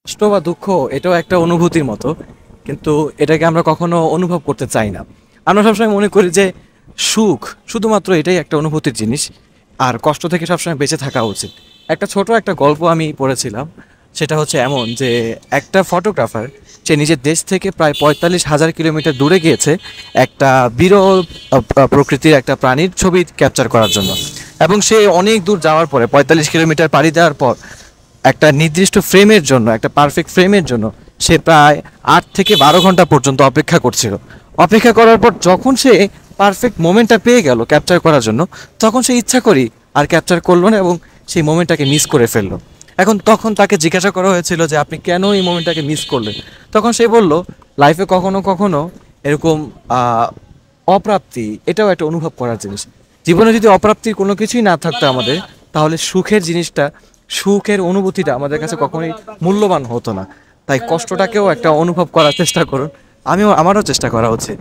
কষ্ট বা দুঃখ এটাও একটা অনুভূতির মতো, কিন্তু এটাকে আমরা কখনো অনুভব করতে চাই না। আমরা সবসময় মনে করি যে সুখ শুধুমাত্র এটাই একটা অনুভূতির জিনিস, আর কষ্ট থেকে সবসময় বেঁচে থাকা উচিত। একটা গল্প আমি পড়েছিলাম, সেটা হচ্ছে এমন যে একটা ফটোগ্রাফার, সে নিজের দেশ থেকে প্রায় 45,000 কিলোমিটার দূরে গিয়েছে একটা বিরল প্রকৃতির একটা প্রাণীর ছবি ক্যাপচার করার জন্য। এবং সে অনেক দূর যাওয়ার পরে 45 কিলোমিটার পাড়ি দেওয়ার পর একটা নির্দিষ্ট ফ্রেমের জন্য, একটা পারফেক্ট ফ্রেমের জন্য সে প্রায় 8 থেকে 12 ঘন্টা পর্যন্ত অপেক্ষা করছিল। অপেক্ষা করার পর যখন সে পারফেক্ট মোমেন্টটা পেয়ে গেল ক্যাপচার করার জন্য, তখন সে ইচ্ছা করি আর ক্যাপচার করলো না এবং সেই মোমেন্টটাকে মিস করে ফেললো। তখন তাকে জিজ্ঞাসা করা হয়েছিল যে আপনি কেন এই মোমেন্টটাকে মিস করলেন। তখন সে বলল, লাইফে কখনো কখনো এরকম অপ্রাপ্তি এটাও একটা অনুভব করার জিনিস। জীবনে যদি অপ্রাপ্তির কোনো কিছুই না থাকতো আমাদের, তাহলে সুখের অনুভূতিটা আমাদের কাছে কখনোই মূল্যবান হতো না। তাই কষ্টটাকেও একটা অনুভব করার চেষ্টা করুন। আমারও চেষ্টা করা উচিত।